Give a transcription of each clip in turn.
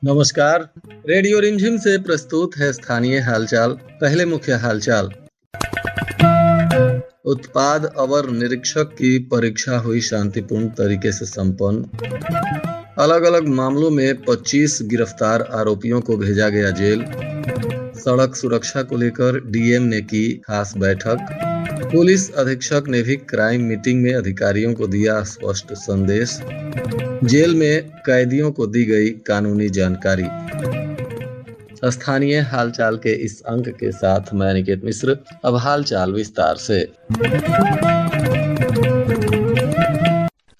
नमस्कार। रेडियो रिमझिम से प्रस्तुत है स्थानीय हालचाल। पहले मुख्य हालचाल। उत्पाद अवर निरीक्षक की परीक्षा हुई शांतिपूर्ण तरीके से संपन्न। अलग अलग मामलों में 25 गिरफ्तार आरोपियों को भेजा गया जेल। सड़क सुरक्षा को लेकर डीएम ने की खास बैठक। पुलिस अधीक्षक ने भी क्राइम मीटिंग में अधिकारियों को दिया स्पष्ट संदेश। जेल में कैदियों को दी गई कानूनी जानकारी। स्थानीय हालचाल के इस अंक के साथ मैं अनिकेत मिश्र। अब हालचाल विस्तार से।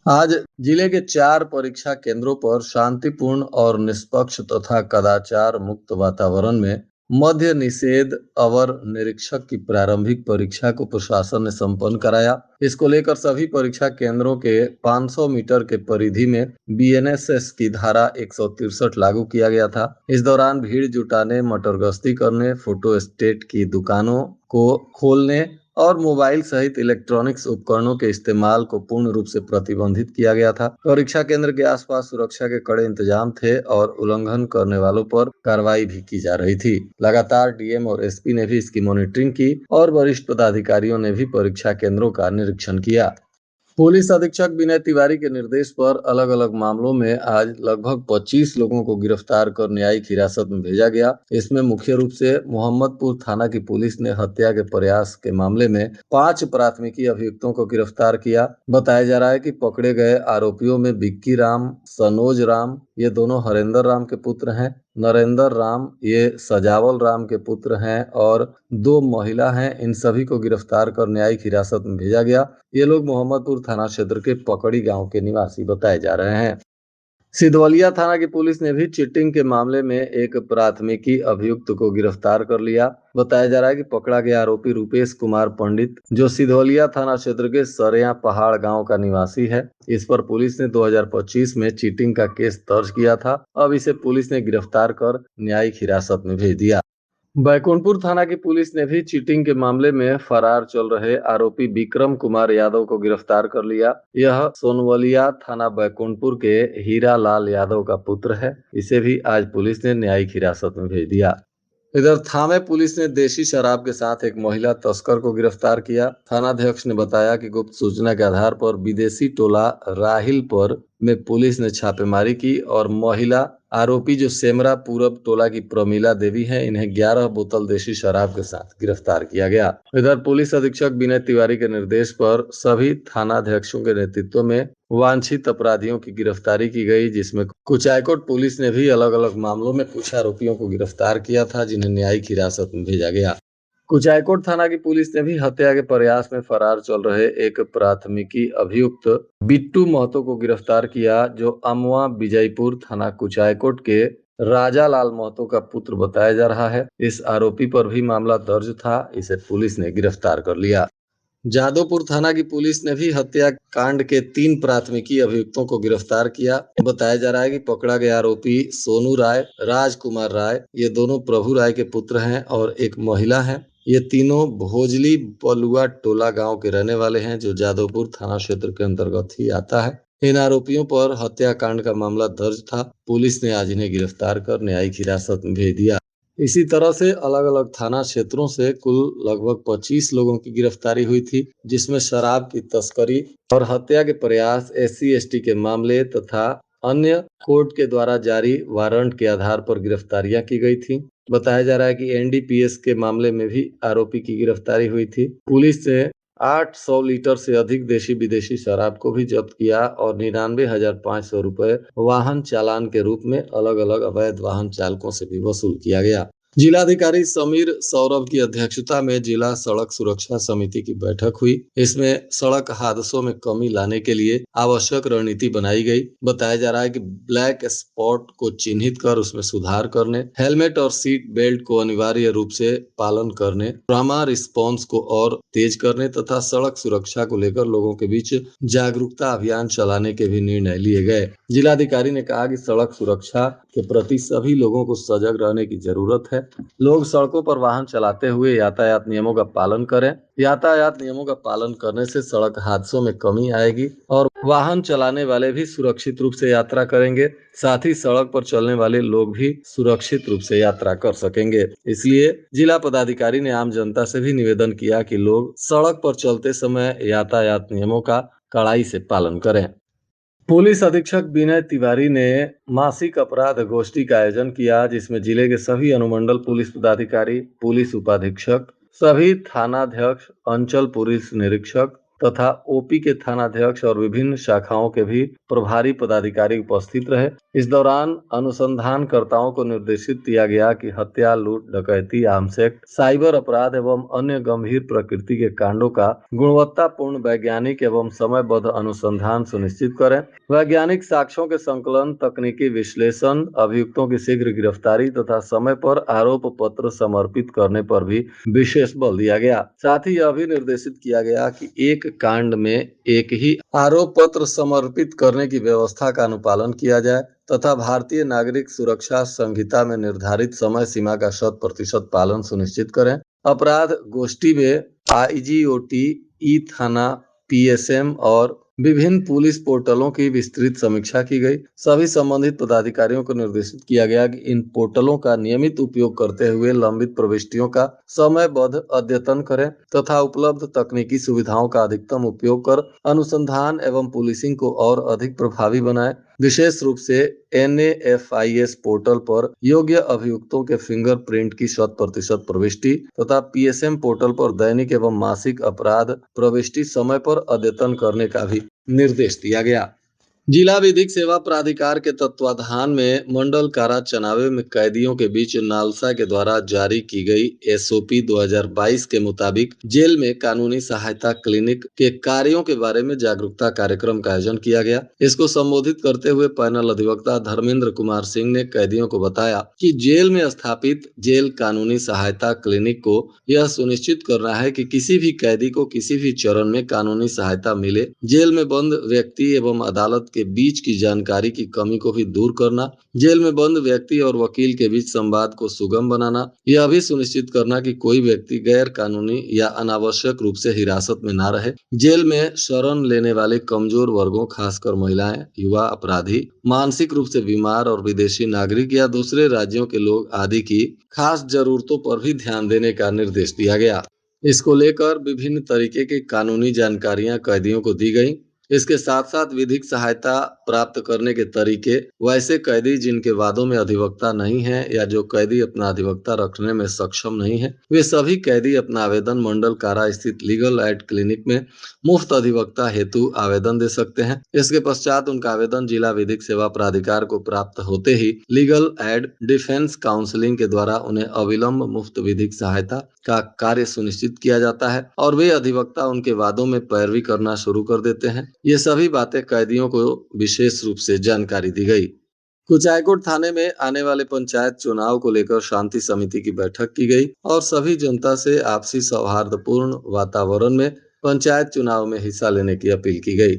आज जिले के 4 परीक्षा केंद्रों पर शांतिपूर्ण और निष्पक्ष तथा कदाचार मुक्त वातावरण में मध्य निषेध अवर निरीक्षक की प्रारंभिक परीक्षा को प्रशासन ने संपन्न कराया। इसको लेकर सभी परीक्षा केंद्रों के 500 मीटर के परिधि में बीएनएसएस की धारा 163 लागू किया गया था। इस दौरान भीड़ जुटाने, मटर गश्ती करने, फोटो स्टेट की दुकानों को खोलने और मोबाइल सहित इलेक्ट्रॉनिक्स उपकरणों के इस्तेमाल को पूर्ण रूप से प्रतिबंधित किया गया था। परीक्षा केंद्र के आसपास सुरक्षा के कड़े इंतजाम थे और उल्लंघन करने वालों पर कार्रवाई भी की जा रही थी। लगातार डीएम और एसपी ने भी इसकी मॉनिटरिंग की और वरिष्ठ पदाधिकारियों ने भी परीक्षा केंद्रों का निरीक्षण किया। पुलिस अधीक्षक विनय तिवारी के निर्देश पर अलग अलग मामलों में आज लगभग 25 लोगों को गिरफ्तार कर न्यायिक हिरासत में भेजा गया। इसमें मुख्य रूप से मोहम्मदपुर थाना की पुलिस ने हत्या के प्रयास के मामले में 5 प्राथमिकी अभियुक्तों को गिरफ्तार किया। बताया जा रहा है कि पकड़े गए आरोपियों में बिक्की राम, सनोज राम, ये दोनों हरेंद्र राम के पुत्र हैं। नरेंद्र राम ये सजावल राम के पुत्र हैं और 2 महिला हैं। इन सभी को गिरफ्तार कर न्यायिक हिरासत में भेजा गया। ये लोग मोहम्मदपुर थाना क्षेत्र के पकड़ी गांव के निवासी बताए जा रहे हैं। सिधवलिया थाना की पुलिस ने भी चीटिंग के मामले में एक प्राथमिकी अभियुक्त को गिरफ्तार कर लिया। बताया जा रहा है कि पकड़ा गया आरोपी रुपेश कुमार पंडित, जो सिधवलिया थाना क्षेत्र के सरेया पहाड़ गांव का निवासी है। इस पर पुलिस ने 2025 में चीटिंग का केस दर्ज किया था। अब इसे पुलिस ने गिरफ्तार कर न्यायिक हिरासत में भेज दिया। बैकुंठपुर थाना की पुलिस ने भी चीटिंग के मामले में फरार चल रहे आरोपी विक्रम कुमार यादव को गिरफ्तार कर लिया। यह सोनवलिया थाना बैकुंठपुर के हीरा लाल यादव का पुत्र है। इसे भी आज पुलिस ने न्यायिक हिरासत में भेज दिया। इधर थामे पुलिस ने देशी शराब के साथ एक महिला तस्कर को गिरफ्तार किया। थानाध्यक्ष ने बताया कि गुप्त सूचना के आधार पर विदेशी टोला राहिलपुर में पुलिस ने छापेमारी की और महिला आरोपी जो सेमरा पूरब टोला की प्रमीला देवी है, इन्हें 11 बोतल देशी शराब के साथ गिरफ्तार किया गया। इधर पुलिस अधीक्षक विनय तिवारी के निर्देश पर सभी थानाध्यक्षों के नेतृत्व में वांछित अपराधियों की गिरफ्तारी की गई, जिसमें कुचायकोट पुलिस ने भी अलग अलग मामलों में कुछ आरोपियों को गिरफ्तार किया था, जिन्हें न्यायिक हिरासत में भेजा गया। कुचायकोट थाना की पुलिस ने भी हत्या के प्रयास में फरार चल रहे एक प्राथमिकी अभियुक्त बिट्टू महतो को गिरफ्तार किया, जो अमवा विजयपुर थाना कुचायकोट के राजा लाल महतो का पुत्र बताया जा रहा है। इस आरोपी पर भी मामला दर्ज था। इसे पुलिस ने गिरफ्तार कर लिया। जादवपुर थाना की पुलिस ने भी हत्या कांड के 3 प्राथमिकी अभियुक्तों को गिरफ्तार किया। बताया जा रहा है कि पकड़ा गया आरोपी सोनू राय, राजकुमार राय, ये दोनों प्रभु राय के पुत्र हैं और एक महिला है। ये तीनों भोजली बलुआ टोला गांव के रहने वाले हैं, जो जादवपुर थाना क्षेत्र के अंतर्गत ही आता है। इन आरोपियों पर हत्याकांड का मामला दर्ज था। पुलिस ने आज इन्हें गिरफ्तार कर न्यायिक हिरासत में भेज दिया। इसी तरह से अलग अलग थाना क्षेत्रों से कुल लगभग 25 लोगों की गिरफ्तारी हुई थी, जिसमें शराब की तस्करी और हत्या के प्रयास, SC/ST के मामले तथा अन्य कोर्ट के द्वारा जारी वारंट के आधार पर गिरफ्तारियां की गई थी। बताया जा रहा है कि NDPS के मामले में भी आरोपी की गिरफ्तारी हुई थी। पुलिस ने 800 लीटर से अधिक देशी विदेशी शराब को भी जब्त किया और 99,500 रुपए वाहन चालान के रूप में अलग अलग अवैध वाहन चालकों से भी वसूल किया गया। जिलाधिकारी समीर सौरभ की अध्यक्षता में जिला सड़क सुरक्षा समिति की बैठक हुई। इसमें सड़क हादसों में कमी लाने के लिए आवश्यक रणनीति बनाई गई। बताया जा रहा है कि ब्लैक स्पॉट को चिन्हित कर उसमें सुधार करने, हेलमेट और सीट बेल्ट को अनिवार्य रूप से पालन करने, ट्रॉमा रिस्पॉन्स को और तेज करने तथा सड़क सुरक्षा को लेकर लोगों के बीच जागरूकता अभियान चलाने के भी निर्णय लिए गए। जिलाधिकारी ने कहा कि सड़क सुरक्षा के प्रति सभी लोगों को सजग रहने की जरूरत है लोग सड़कों पर वाहन चलाते हुए यातायात नियमों का पालन करें। यातायात नियमों का पालन करने से सड़क हादसों में कमी आएगी और वाहन चलाने वाले भी सुरक्षित रूप से यात्रा करेंगे। साथ ही सड़क पर चलने वाले लोग भी सुरक्षित रूप से यात्रा कर सकेंगे। इसलिए जिला पदाधिकारी ने आम जनता से भी निवेदन किया कि लोग सड़क पर चलते समय यातायात नियमों का कड़ाई से पालन करें। पुलिस अधीक्षक विनय तिवारी ने मासिक अपराध गोष्ठी का आयोजन किया, जिसमें जिले के सभी अनुमंडल पुलिस पदाधिकारी, पुलिस उपाधीक्षक, सभी थानाध्यक्ष, अंचल पुलिस निरीक्षक तथा ओपी के थानाध्यक्ष और विभिन्न शाखाओं के भी प्रभारी पदाधिकारी उपस्थित रहे। इस दौरान अनुसंधानकर्ताओं को निर्देशित किया गया कि हत्या, लूट, डकैती, आर्म्स एक्ट, साइबर अपराध एवं अन्य गंभीर प्रकृति के कांडों का गुणवत्तापूर्ण वैज्ञानिक एवं समयबद्ध अनुसंधान सुनिश्चित करें। वैज्ञानिक साक्ष्यों के संकलन, तकनीकी विश्लेषण, अभियुक्तों की शीघ्र गिरफ्तारी तथा समय पर आरोप पत्र समर्पित करने पर भी विशेष बल दिया गया। साथ ही यह भी निर्देशित किया गया कि एक कांड में एक ही आरोप पत्र समर्पित करने की व्यवस्था का अनुपालन किया जाए तथा भारतीय नागरिक सुरक्षा संहिता में निर्धारित समय सीमा का 100% पालन सुनिश्चित करें। अपराध गोष्ठी में आईजीओटी, ई थाना, पीएसएम और विभिन्न पुलिस पोर्टलों की विस्तृत समीक्षा की गई। सभी संबंधित पदाधिकारियों को निर्देशित किया गया कि इन पोर्टलों का नियमित उपयोग करते हुए लंबित प्रविष्टियों का समयबद्ध अद्यतन करें तथा उपलब्ध तकनीकी सुविधाओं का अधिकतम उपयोग कर अनुसंधान एवं पुलिसिंग को और अधिक प्रभावी बनाएं। विशेष रूप से NAFIS पोर्टल पर योग्य अभियुक्तों के फिंगरप्रिंट की 100% प्रविष्टि तथा PSM पोर्टल पर दैनिक एवं मासिक अपराध प्रविष्टि समय पर अद्यतन करने का भी निर्देश दिया गया। जिला विधिक सेवा प्राधिकार के तत्वाधान में मंडल कारा चनावे में कैदियों के बीच नालसा के द्वारा जारी की गई SOP 2022 के मुताबिक जेल में कानूनी सहायता क्लिनिक के कार्यों के बारे में जागरूकता कार्यक्रम का आयोजन किया गया। इसको संबोधित करते हुए पैनल अधिवक्ता धर्मेंद्र कुमार सिंह ने कैदियों को बताया कि जेल में स्थापित जेल कानूनी सहायता क्लिनिक को यह सुनिश्चित करना है कि किसी भी कैदी को किसी भी चरण में कानूनी सहायता मिले। जेल में बंद व्यक्ति एवं अदालत के बीच की जानकारी की कमी को भी दूर करना, जेल में बंद व्यक्ति और वकील के बीच संवाद को सुगम बनाना, यह भी सुनिश्चित करना कि कोई व्यक्ति गैर कानूनी या अनावश्यक रूप से हिरासत में ना रहे। जेल में शरण लेने वाले कमजोर वर्गों, खासकर महिलाएं, युवा अपराधी, मानसिक रूप से बीमार और विदेशी नागरिक या दूसरे राज्यों के लोग आदि की खास जरूरतों पर भी ध्यान देने का निर्देश दिया गया। इसको लेकर विभिन्न तरीके की कानूनी जानकारियां कैदियों को दी गई। इसके साथ साथ विधिक सहायता प्राप्त करने के तरीके, वैसे कैदी जिनके वादों में अधिवक्ता नहीं है या जो कैदी अपना अधिवक्ता रखने में सक्षम नहीं है, वे सभी कैदी अपना आवेदन मंडल कारा स्थित लीगल एड क्लिनिक में मुफ्त अधिवक्ता हेतु आवेदन दे सकते हैं। इसके पश्चात उनका आवेदन जिला विधिक सेवा प्राधिकार को प्राप्त होते ही लीगल एड डिफेंस काउंसलिंग के द्वारा उन्हें अविलंब मुफ्त विधिक सहायता का कार्य सुनिश्चित किया जाता है और वे अधिवक्ता उनके वादों में पैरवी करना शुरू कर देते हैं। ये सभी बातें कैदियों को विशेष रूप से जानकारी दी गई। कुचायकोट थाने में आने वाले पंचायत चुनाव को लेकर शांति समिति की बैठक की गई और सभी जनता से आपसी सौहार्दपूर्ण वातावरण में पंचायत चुनाव में हिस्सा लेने की अपील की गई।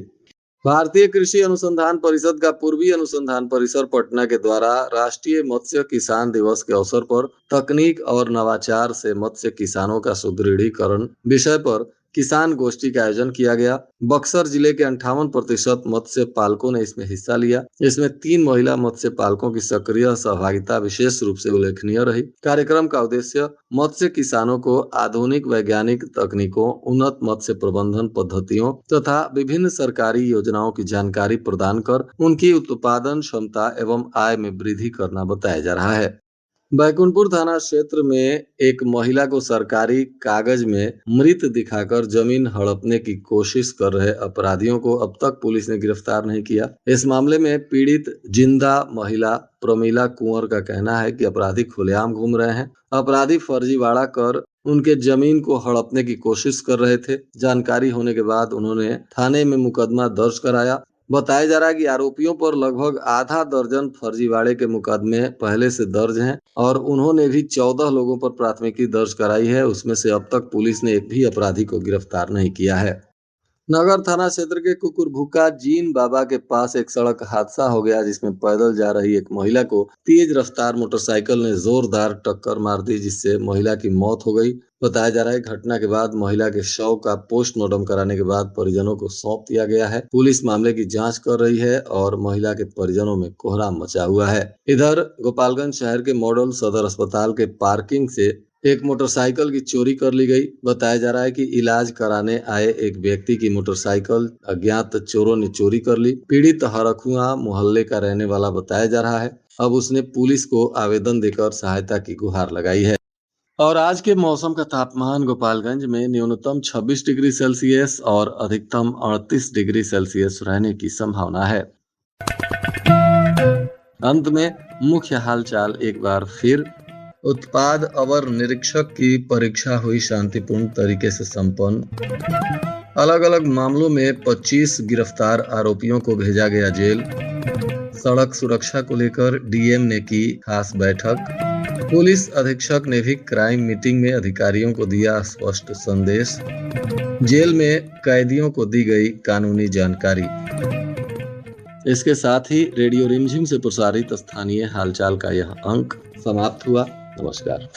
भारतीय कृषि अनुसंधान परिषद का पूर्वी अनुसंधान परिसर पटना के द्वारा राष्ट्रीय मत्स्य किसान दिवस के अवसर पर तकनीक और नवाचार से मत्स्य किसानों का सुदृढ़ीकरण विषय पर किसान गोष्ठी का आयोजन किया गया। बक्सर जिले के 58% मत्स्य पालकों ने इसमें हिस्सा लिया। इसमें 3 महिला मत्स्य पालकों की सक्रिय सहभागिता विशेष रूप से उल्लेखनीय रही। कार्यक्रम का उद्देश्य मत्स्य किसानों को आधुनिक वैज्ञानिक तकनीकों, उन्नत मत्स्य प्रबंधन पद्धतियों तथा विभिन्न सरकारी योजनाओं की जानकारी प्रदान कर उनकी उत्पादन क्षमता एवं आय में वृद्धि करना बताया जा रहा है। बैकुंठपुर थाना क्षेत्र में एक महिला को सरकारी कागज में मृत दिखाकर जमीन हड़पने की कोशिश कर रहे अपराधियों को अब तक पुलिस ने गिरफ्तार नहीं किया। इस मामले में पीड़ित जिंदा महिला प्रमीला कुंवर का कहना है कि अपराधी खुलेआम घूम रहे हैं। अपराधी फर्जीवाड़ा कर उनके जमीन को हड़पने की कोशिश कर रहे थे। जानकारी होने के बाद उन्होंने थाने में मुकदमा दर्ज कराया। बताया जा रहा है कि आरोपियों पर लगभग आधा दर्जन फर्जीवाड़े के मुकदमे पहले से दर्ज हैं और उन्होंने भी 14 लोगों पर प्राथमिकी दर्ज कराई है। उसमें से अब तक पुलिस ने एक भी अपराधी को गिरफ्तार नहीं किया है। नगर थाना क्षेत्र के कुकुरभुका जीन बाबा के पास एक सड़क हादसा हो गया, जिसमें पैदल जा रही एक महिला को तेज रफ्तार मोटरसाइकिल ने जोरदार टक्कर मार दी, जिससे महिला की मौत हो गई। बताया जा रहा है घटना के बाद महिला के शव का पोस्टमार्टम कराने के बाद परिजनों को सौंप दिया गया है। पुलिस मामले की जांच कर रही है और महिला के परिजनों में कोहराम मचा हुआ है। इधर गोपालगंज शहर के मॉडल सदर अस्पताल के पार्किंग से एक मोटरसाइकिल की चोरी कर ली गई। बताया जा रहा है कि इलाज कराने आए एक व्यक्ति की मोटरसाइकिल अज्ञात चोरों ने चोरी कर ली। पीड़ित हरखुआ मोहल्ले का रहने वाला बताया जा रहा है। अब उसने पुलिस को आवेदन देकर सहायता की गुहार लगाई है। और आज के मौसम का तापमान गोपालगंज में न्यूनतम 26 डिग्री सेल्सियस और अधिकतम 38 डिग्री सेल्सियस रहने की संभावना है। अंत में मुख्य हालचाल एक बार फिर। उत्पाद अवर निरीक्षक की परीक्षा हुई शांतिपूर्ण तरीके से संपन्न। अलग अलग मामलों में 25 गिरफ्तार आरोपियों को भेजा गया जेल। सड़क सुरक्षा को लेकर डीएम ने की खास बैठक। पुलिस अधीक्षक ने भी क्राइम मीटिंग में अधिकारियों को दिया स्पष्ट संदेश। जेल में कैदियों को दी गई कानूनी जानकारी। इसके साथ ही रेडियो रिमझिम से प्रसारित स्थानीय हालचाल का यह अंक समाप्त हुआ। नमस्कार।